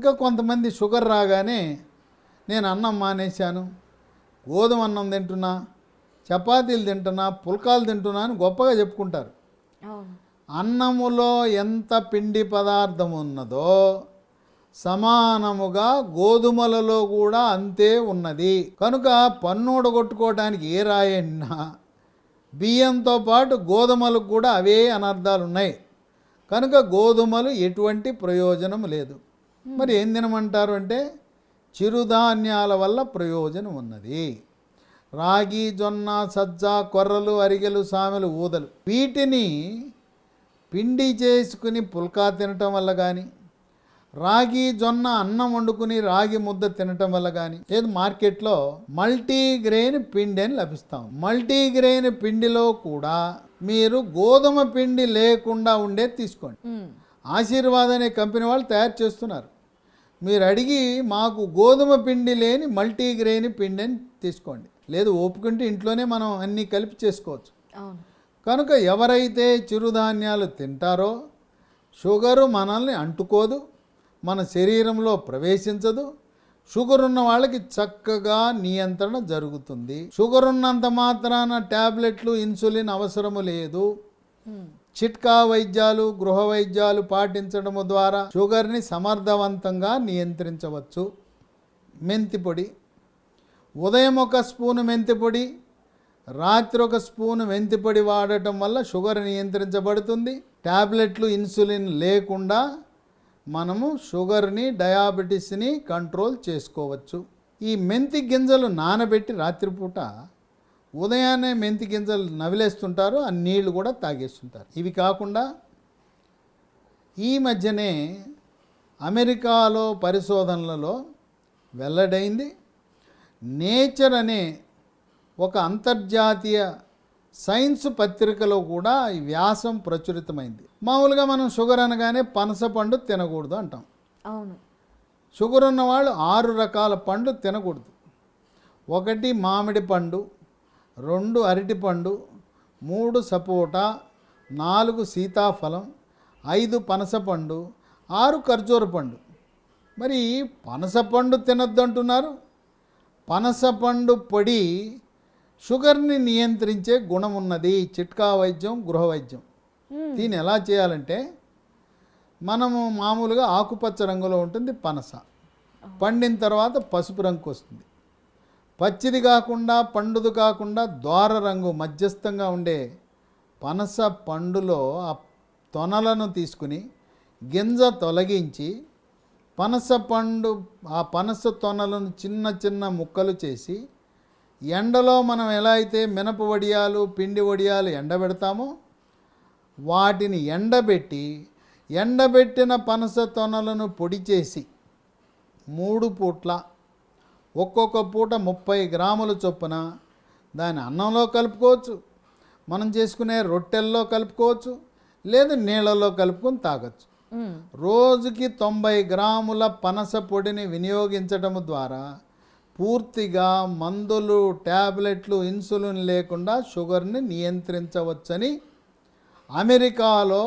ఇంకా కొంతమంది షుగర్ రాగానే నేను అన్నం మానేశాను, గోధుమ అన్నం తింటున్నా, చపాతీలు తింటున్నా, పుల్కాలు తింటున్నా అని గొప్పగా చెప్పుకుంటారు. అన్నములో ఎంత పిండి పదార్థం ఉన్నదో సమానముగా గోధుమలలో కూడా అంతే ఉన్నది. కనుక పన్ను కొట్టుకోవడానికి ఏ రాయన్నా బియ్యంతో పాటు గోధుమలకు కూడా అవే అనర్థాలు ఉన్నాయి. కనుక గోధుమలు ఎటువంటి ప్రయోజనం లేదు. మరి ఏం తినమంటారు అంటే చిరుధాన్యాల వల్ల ప్రయోజనం ఉన్నది. రాగి, జొన్న, సజ్జ, కొర్రలు, అరిగెలు, సామెలు, ఊదలు వీటిని పిండి చేసుకుని పుల్కా తినటం వల్ల కానీ, రాగి జొన్న అన్నం వండుకుని రాగి ముద్ద తినటం వల్ల కానీ, లేదు మార్కెట్లో మల్టీగ్రెయిన్ పిండి అని లభిస్తాం. మల్టీగ్రెయిన్ పిండిలో కూడా మీరు గోధుమ పిండి లేకుండా ఉండేది తీసుకోండి. ఆశీర్వాద్ అనే కంపెనీ వాళ్ళు తయారు చేస్తున్నారు. మీరు అడిగి మాకు గోధుమ పిండి లేని మల్టీగ్రెయిన్ పిండి అని తీసుకోండి. లేదు ఒప్పుకుంటే ఇంట్లోనే మనం అన్నీ కలిపి చేసుకోవచ్చు. కనుక ఎవరైతే చిరుధాన్యాలు తింటారో షుగరు మనల్ని అంటుకోదు, మన శరీరంలో ప్రవేశించదు. షుగర్ ఉన్న వాళ్ళకి చక్కగా నియంత్రణ జరుగుతుంది. షుగర్ ఉన్నంత మాత్రాన ట్యాబ్లెట్లు, ఇన్సులిన్ అవసరము లేదు. చిట్కా వైద్యాలు, గృహ వైద్యాలు పాటించడం ద్వారా షుగర్ని సమర్థవంతంగా నియంత్రించవచ్చు. మెంతి పొడి, ఉదయం 1 స్పూను మెంతి పొడి, రాత్రి 1 స్పూను మెంతి పొడి వాడటం వల్ల షుగర్ నియంత్రించబడుతుంది. ట్యాబ్లెట్లు, ఇన్సులిన్ లేకుండా మనము షుగర్ని, డయాబెటీస్ని కంట్రోల్ చేసుకోవచ్చు. ఈ మెంతి గింజలు నానబెట్టి రాత్రిపూట ఉదయాన్నే మెంతి గింజలు నవిలేస్తుంటారు, ఆ నీళ్లు కూడా తాగేస్తుంటారు. ఇవి కాకుండా ఈ మధ్యనే అమెరికాలో పరిశోధనలలో వెల్లడైంది, నేచర్ అనే ఒక అంతర్జాతీయ సైన్స్ పత్రికలో కూడా ఈ వ్యాసం ప్రచురితమైంది. మామూలుగా మనం షుగర్ అనగానే పనస పండు తినకూడదు అంటాం. అవును. షుగర్ ఉన్నవాళ్ళు 6 రకాల పండ్లు తినకూడదు. 1 మామిడి పండు, 2 అరటిపండు, 3 సపోటా, 4 సీతాఫలం, 5 పనసపండు, 6 ఖర్జూర పండు. మరి పనసపండు తినొద్దు అంటున్నారు. పనసపండు పొడి షుగర్ని నియంత్రించే గుణం ఉన్నది. చిట్కా వైద్యం, గృహ వైద్యం. దీన్ని ఎలా చేయాలంటే మనము మామూలుగా ఆకుపచ్చ రంగులో ఉంటుంది పనస, పండిన తర్వాత పసుపు రంగు వస్తుంది. పచ్చిది కాకుండా, పండుది కాకుండా ద్వార రంగు మధ్యస్థంగా ఉండే పనస పండులో ఆ తొనలను తీసుకుని గింజ తొలగించి పనస పండు ఆ పనస తొనలను చిన్న చిన్న ముక్కలు చేసి ఎండలో మనం ఎలా అయితే మినప వడియాలు, పిండి వడియాలు ఎండబెడతామో వాటిని ఎండబెట్టిన పనస తొనలను పొడి చేసి 3 పూట్ల ఒక్కొక్క పూట 30 గ్రాముల చొప్పున దాన్ని అన్నంలో కలుపుకోవచ్చు, మనం చేసుకునే రొట్టెల్లో కలుపుకోవచ్చు, లేదు నీళ్ళలో కలుపుకొని తాగొచ్చు. రోజుకి 90 గ్రాముల పనస పొడిని వినియోగించడం ద్వారా పూర్తిగా మందులు, ట్యాబ్లెట్లు, ఇన్సులిన్ లేకుండా షుగర్ని నియంత్రించవచ్చని అమెరికాలో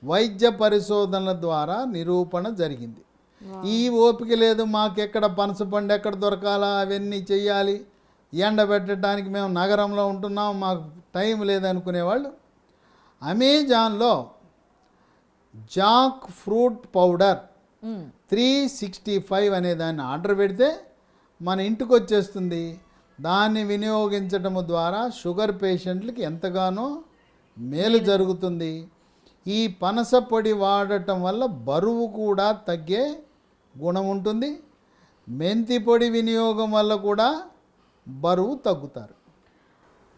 వైద్య పరిశోధనల ద్వారా నిరూపణ జరిగింది. ఈ ఓపిక లేదు మాకెక్కడ పనసపండు ఎక్కడ దొరకాలా, అవన్నీ చెయ్యాలి, ఎండబెట్టడానికి మేము నగరంలో ఉంటున్నాం, మాకు టైం లేదనుకునేవాళ్ళు అమెజాన్లో జాక్ ఫ్రూట్ పౌడర్ 365 అనే దాన్ని ఆర్డర్ పెడితే మన ఇంటికి వచ్చేస్తుంది. దాన్ని వినియోగించడం ద్వారా షుగర్ పేషెంట్లకి ఎంతగానో మేలు జరుగుతుంది. ఈ పనస పొడి వాడటం వల్ల బరువు కూడా తగ్గే గుణం ఉంటుంది. మెంతి పొడి వినియోగం వల్ల కూడా బరువు తగ్గుతారు.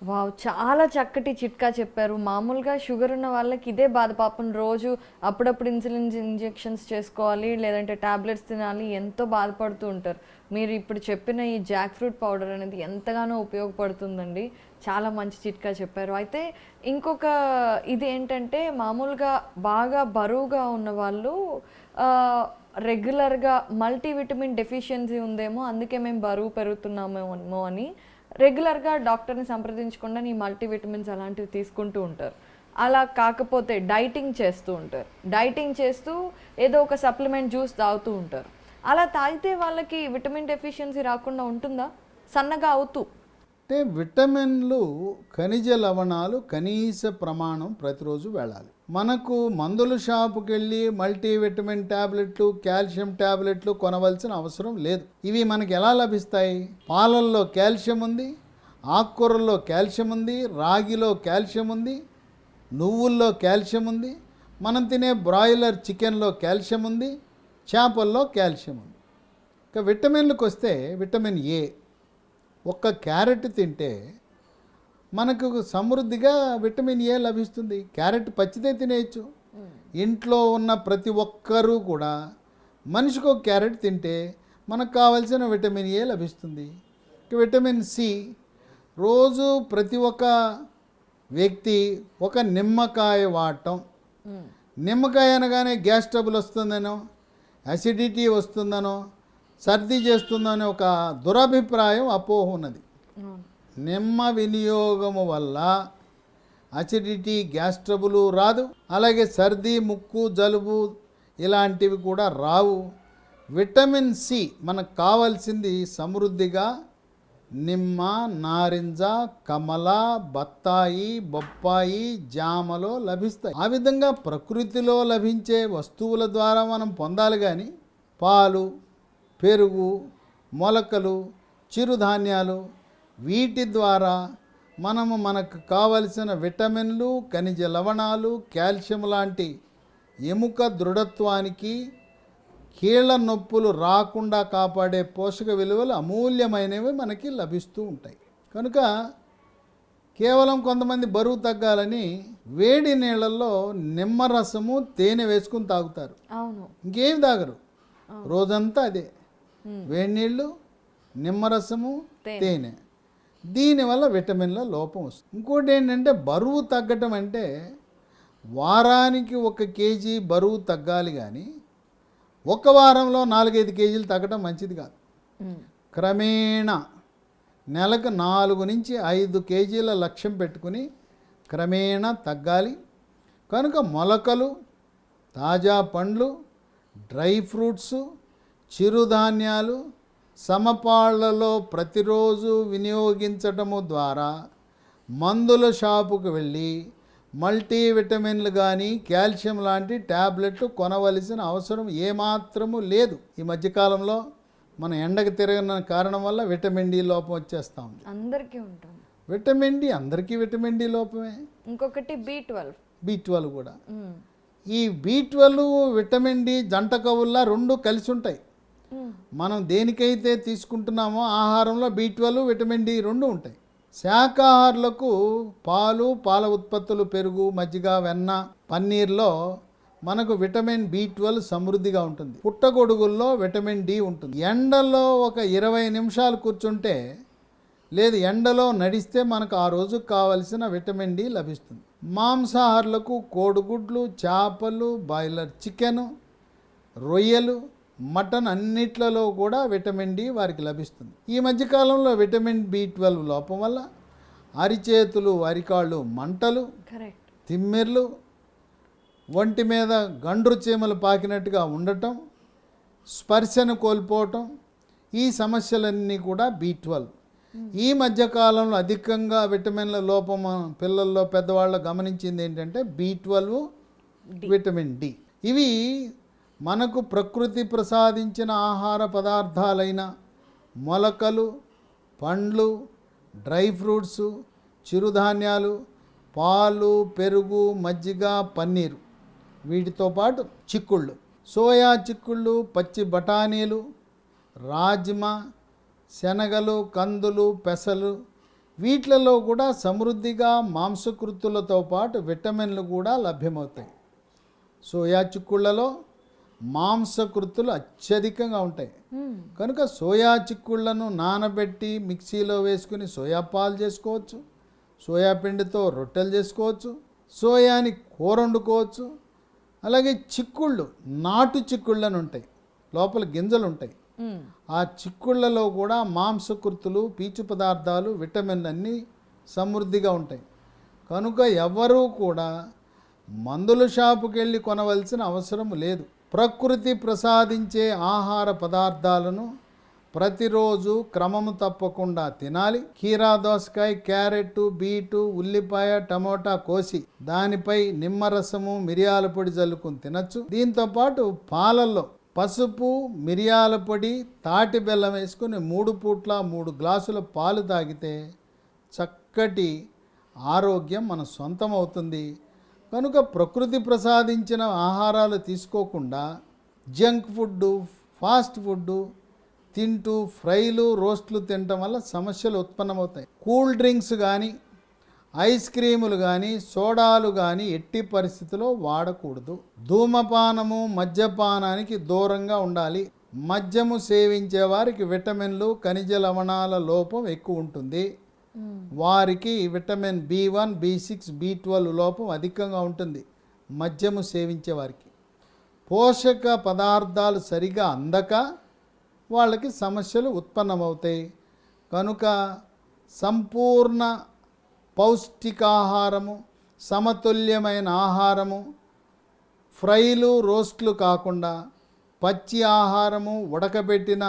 వావ్, చాలా చక్కటి చిట్కా చెప్పారు. మామూలుగా షుగర్ ఉన్న వాళ్ళకి ఇదే బాధ. పాపం రోజు అప్పుడప్పుడు ఇన్సులిన్ ఇంజెక్షన్స్ చేసుకోవాలి, లేదంటే టాబ్లెట్స్ తినాలి, ఎంతో బాధపడుతూ ఉంటారు. మీరు ఇప్పుడు చెప్పిన ఈ జాక్ ఫ్రూట్ పౌడర్ అనేది ఎంతగానో ఉపయోగపడుతుందండి. చాలా మంచి చిట్కా చెప్పారు. అయితే ఇంకొక ఇది ఏంటంటే, మామూలుగా బాగా బరువుగా ఉన్న వాళ్ళు రెగ్యులర్గా మల్టీవిటమిన్ డెఫిషియన్సీ ఉందేమో, అందుకే మేము బరువు పెరుగుతున్నామేమో అని రెగ్యులర్గా డాక్టర్ని సంప్రదించకుండా ఈ మల్టీవిటమిన్స్ అలాంటివి తీసుకుంటూ ఉంటారు. అలా కాకపోతే డైటింగ్ చేస్తూ ఉంటారు. డైటింగ్ చేస్తూ ఏదో ఒక సప్లిమెంట్ జ్యూస్ తాగుతూ ఉంటారు. అలా తాగితే వాళ్ళకి విటమిన్ డెఫిషియన్సీ రాకుండా ఉంటుందా సన్నగా అవుతూ? అంటే విటమిన్లు, ఖనిజ లవణాలు కనీస ప్రమాణం ప్రతిరోజు వెళ్ళాలి. మనకు మందుల షాపుకి వెళ్ళి మల్టీవిటమిన్ ట్యాబ్లెట్లు, కాల్షియం ట్యాబ్లెట్లు కొనవలసిన అవసరం లేదు. ఇవి మనకి ఎలా లభిస్తాయి? పాలల్లో కాల్షియం ఉంది, ఆకుకూరల్లో కాల్షియం ఉంది, రాగిలో కాల్షియం ఉంది, నువ్వుల్లో కాల్షియం ఉంది, మనం తినే బ్రాయిలర్ చికెన్లో కాల్షియం ఉంది, చేపల్లో కాల్షియం ఉంది. ఇక విటమిన్లకు వస్తే విటమిన్ ఏ, ఒక్క క్యారెట్ తింటే మనకు సమృద్ధిగా విటమిన్ ఏ లభిస్తుంది. క్యారెట్ పచ్చిదే తినేయచ్చు. ఇంట్లో ఉన్న ప్రతి ఒక్కరూ కూడా మనిషికి ఒక క్యారెట్ తింటే మనకు కావలసిన విటమిన్ ఏ లభిస్తుంది. విటమిన్ సి, రోజు ప్రతి ఒక్క వ్యక్తి ఒక నిమ్మకాయ వాడటం. నిమ్మకాయ అనగానే గ్యాస్ ట్రబుల్ వస్తుందనో, అసిడిటీ వస్తుందనో, సర్ది చేస్తుందనే ఒక దురభిప్రాయం, అపోహ ఉన్నది. నిమ్మ వినియోగము వల్ల అసిడిటీ, గ్యాస్ ట్రబుల్ రాదు. అలాగే సర్ది, ముక్కు, జలుబు ఇలాంటివి కూడా రావు. విటమిన్ సి మనకు కావాల్సింది సమృద్ధిగా నిమ్మ, నారింజ, కమల, బత్తాయి, బొప్పాయి, జామలో లభిస్తాయి. ఆ విధంగా ప్రకృతిలో లభించే వస్తువుల ద్వారా మనం పొందాలి. కానీ పాలు, పెరుగు, మొలకలు, చిరుధాన్యాలు వీటి ద్వారా మనకు కావలసిన విటమిన్లు, ఖనిజ లవణాలు, కాల్షియం లాంటి ఎముక దృఢత్వానికి, కీళ్ళ నొప్పులు రాకుండా కాపాడే పోషక విలువలు అమూల్యమైనవి మనకి లభిస్తూ ఉంటాయి. కనుక కేవలం కొంతమంది బరువు తగ్గాలని వేడి నీళ్ళల్లో నిమ్మరసము, తేనె వేసుకుని తాగుతారు. అవును, ఇంకేం తాగరు. రోజంతా అదే వేడి నీళ్ళు, నిమ్మరసము, తేనె. దీనివల్ల విటమిన్ల లోపం వస్తుంది. ఇంకోటి ఏంటంటే బరువు తగ్గటం అంటే వారానికి 1 కేజీ బరువు తగ్గాలి. కానీ ఒక వారంలో 4-5 కేజీలు తగ్గటం మంచిది కాదు. క్రమేణా నెలకు 4 నుంచి 5 కేజీల లక్ష్యం పెట్టుకుని క్రమేణా తగ్గాలి. కనుక మొలకలు, తాజా పండ్లు, డ్రై ఫ్రూట్స్, చిరుధాన్యాలు సమపాళ్లలో ప్రతిరోజు వినియోగించటము ద్వారా మందుల షాపుకు వెళ్ళి మల్టీవిటమిన్లు కానీ కాల్షియం లాంటి ట్యాబ్లెట్లు కొనవలసిన అవసరం ఏమాత్రము లేదు. ఈ మధ్యకాలంలో మనం ఎండకు తిరగన కారణం వల్ల విటమిన్ డి లోపం వచ్చేస్తూ ఉంది. అందరికీ ఉంటుంది విటమిన్ డి, అందరికీ విటమిన్ డి లోపమే. ఇంకొకటి B12 కూడా. ఈ B12, విటమిన్ డి జంట కవుల్లా 2 కలిసి ఉంటాయి. మనం దేనికైతే తీసుకుంటున్నామో ఆహారంలో B12, విటమిన్ డి 2 ఉంటాయి. శాకాహారులకు పాలు, పాల ఉత్పత్తులు, పెరుగు, మజ్జిగ, వెన్న, పన్నీర్లో మనకు విటమిన్ B12 సమృద్ధిగా ఉంటుంది. పుట్టగొడుగుల్లో విటమిన్ డి ఉంటుంది. ఎండలో ఒక 20 నిమిషాలు కూర్చుంటే, లేదు ఎండలో నడిస్తే మనకు ఆ రోజుకు కావలసిన విటమిన్ డి లభిస్తుంది. మాంసాహారులకు కోడిగుడ్లు, చేపలు, బాయిలర్ చికెను, రొయ్యలు, మటన్ అన్నిట్లలో కూడా విటమిన్ డి వారికి లభిస్తుంది. ఈ మధ్యకాలంలో విటమిన్ B12 లోపం వల్ల అరిచేతులు, అరికాళ్ళు మంటలు, తిమ్మిర్లు, ఒంటి మీద గండ్రు చీమలు పాకినట్టుగా ఉండటం, స్పర్శను కోల్పోవటం, ఈ సమస్యలన్నీ కూడా B12. ఈ మధ్యకాలంలో అధికంగా విటమిన్ల లోపం పిల్లల్లో, పెద్దవాళ్ళు గమనించింది ఏంటంటే B12, విటమిన్ డి. ఇవి మనకు ప్రకృతి ప్రసాదించిన ఆహార పదార్థాలైన మొలకలు, పండ్లు, డ్రై ఫ్రూట్స్, చిరుధాన్యాలు, పాలు, పెరుగు, మజ్జిగ, పన్నీరు, వీటితో పాటు చిక్కుళ్ళు, సోయా చిక్కుళ్ళు, పచ్చి బఠానీలు, రాజ్మా, శనగలు, కందులు, పెసలు, వీటిలలో కూడా సమృద్ధిగా మాంసకృతులతో పాటు విటమిన్లు కూడా లభ్యమవుతాయి. సోయా చిక్కుళ్ళలో మాంసకృతులు అత్యధికంగా ఉంటాయి. కనుక సోయా చిక్కుళ్లను నానబెట్టి మిక్సీలో వేసుకుని సోయా పాలు చేసుకోవచ్చు, సోయా పిండితో రొట్టెలు చేసుకోవచ్చు, సోయాని కూర వండుకోవచ్చు. అలాగే చిక్కుళ్ళు, నాటు చిక్కుళ్ళని ఉంటాయి, లోపల గింజలు ఉంటాయి. ఆ చిక్కుళ్ళలో కూడా మాంసకృతులు, పీచు పదార్థాలు, విటమిన్లు అన్నీ సమృద్ధిగా ఉంటాయి. కనుక ఎవ్వరూ కూడా మందుల షాపుకి వెళ్ళి కొనవలసిన అవసరం లేదు. ప్రకృతి ప్రసాదించే ఆహార పదార్థాలను ప్రతిరోజు క్రమము తప్పకుండా తినాలి. కీరా దోసకాయ, క్యారెట్, బీటు, ఉల్లిపాయ, టమోటా కోసి దానిపై నిమ్మరసము, మిరియాల పొడి జల్లుకుని తినచ్చు. దీంతోపాటు పాలల్లో పసుపు, మిరియాల పొడి, తాటి బెల్లం వేసుకుని 3 పూట్ల 3 గ్లాసుల పాలు తాగితే చక్కటి ఆరోగ్యం మన సొంతం అవుతుంది. కనుక ప్రకృతి ప్రసాదించిన ఆహారాలు తీసుకోకుండా జంక్ ఫుడ్డు, ఫాస్ట్ ఫుడ్డు తింటూ ఫ్రైలు, రోస్ట్లు తినటం వల్ల సమస్యలు ఉత్పన్నమవుతాయి. కూల్ డ్రింక్స్ కానీ, ఐస్ క్రీములు కానీ, సోడాలు కానీ ఎట్టి పరిస్థితుల్లో వాడకూడదు. ధూమపానము, మద్యపానానికి దూరంగా ఉండాలి. మద్యము సేవించే వారికి విటమిన్లు, ఖనిజ లవణాల లోపం ఎక్కువ ఉంటుంది. వారికి విటమిన్ B1, B6, B12 లోపం అధికంగా ఉంటుంది మద్యము సేవించే వారికి. పోషక పదార్థాలు సరిగా అందక వాళ్ళకి సమస్యలు ఉత్పన్నమవుతాయి. కనుక సంపూర్ణ పౌష్టికాహారము, సమతుల్యమైన ఆహారము, ఫ్రైలు, రోస్ట్లు కాకుండా పచ్చి ఆహారము, ఉడకబెట్టిన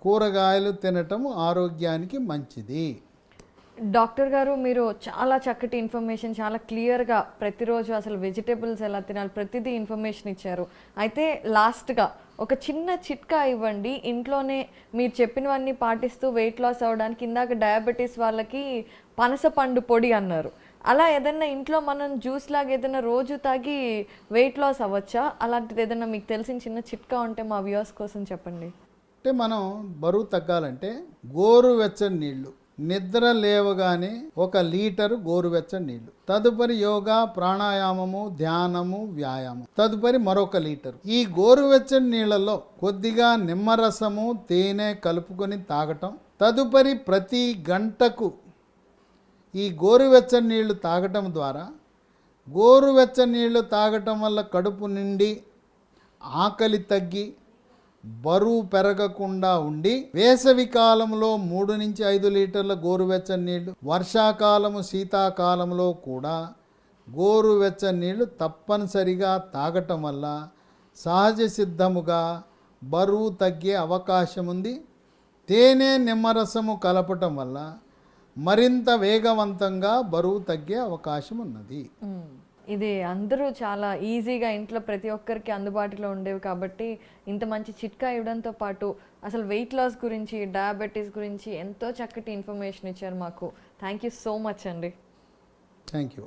కూరగాయలు తినటము ఆరోగ్యానికి మంచిది. డాక్టర్ గారు, మీరు చాలా చక్కటి ఇన్ఫర్మేషన్, చాలా క్లియర్గా ప్రతిరోజు అసలు వెజిటేబుల్స్ ఎలా తినాలి ప్రతిదీ ఇన్ఫర్మేషన్ ఇచ్చారు. అయితే లాస్ట్గా ఒక చిన్న చిట్కా ఇవ్వండి. ఇంట్లోనే మీరు చెప్పినవన్నీ పాటిస్తూ వెయిట్ లాస్ అవ్వడానికి. ఇందాక డయాబెటీస్ వాళ్ళకి పనస పండు పొడి అన్నారు. అలా ఏదైనా ఇంట్లో మనం జ్యూస్ లాగా ఏదైనా రోజు తాగి వెయిట్ లాస్ అవ్వచ్చా? అలాంటిది ఏదైనా మీకు తెలిసిన చిన్న చిట్కా ఉంటే మా వ్యూవర్స్ కోసం చెప్పండి. అంటే మనం బరువు తగ్గాలంటే గోరువెచ్చని నీళ్లు, నిద్ర లేవగానే 1 లీటరు గోరువెచ్చని నీళ్లు, తదుపరి యోగా, ప్రాణాయామము, ధ్యానము, వ్యాయామం, తదుపరి మరొక లీటరు. ఈ గోరువెచ్చని నీళ్లలో కొద్దిగా నిమ్మరసము, తేనె కలుపుకొని తాగటం. తదుపరి ప్రతి గంటకు ఈ గోరువెచ్చని నీళ్లు తాగటం ద్వారా, గోరువెచ్చని నీళ్లు తాగటం వల్ల కడుపు నిండి ఆకలి తగ్గి బరువు పెరగకుండా ఉండి, వేసవి కాలంలో 3 నుంచి 5 లీటర్ల గోరువెచ్చని నీళ్లు, వర్షాకాలము, శీతాకాలంలో కూడా గోరువెచ్చని నీళ్లు తప్పనిసరిగా తాగటం వల్ల సహజ సిద్ధముగా బరువు తగ్గే అవకాశం ఉంది. తేనె, నిమ్మరసము కలపటం వల్ల మరింత వేగవంతంగా బరువు తగ్గే అవకాశం ఉన్నది. ఇది అందరూ చాలా ఈజీగా ఇంట్లో ప్రతి ఒక్కరికి అందుబాటులో ఉండేవి కాబట్టి ఇంత మంచి చిట్కా ఇవ్వడంతో పాటు అసలు వెయిట్ లాస్ గురించి, డయాబెటీస్ గురించి ఎంతో చక్కటి ఇన్ఫర్మేషన్ ఇచ్చారు మాకు. థ్యాంక్ యూ సో మచ్ అండి. Thank you.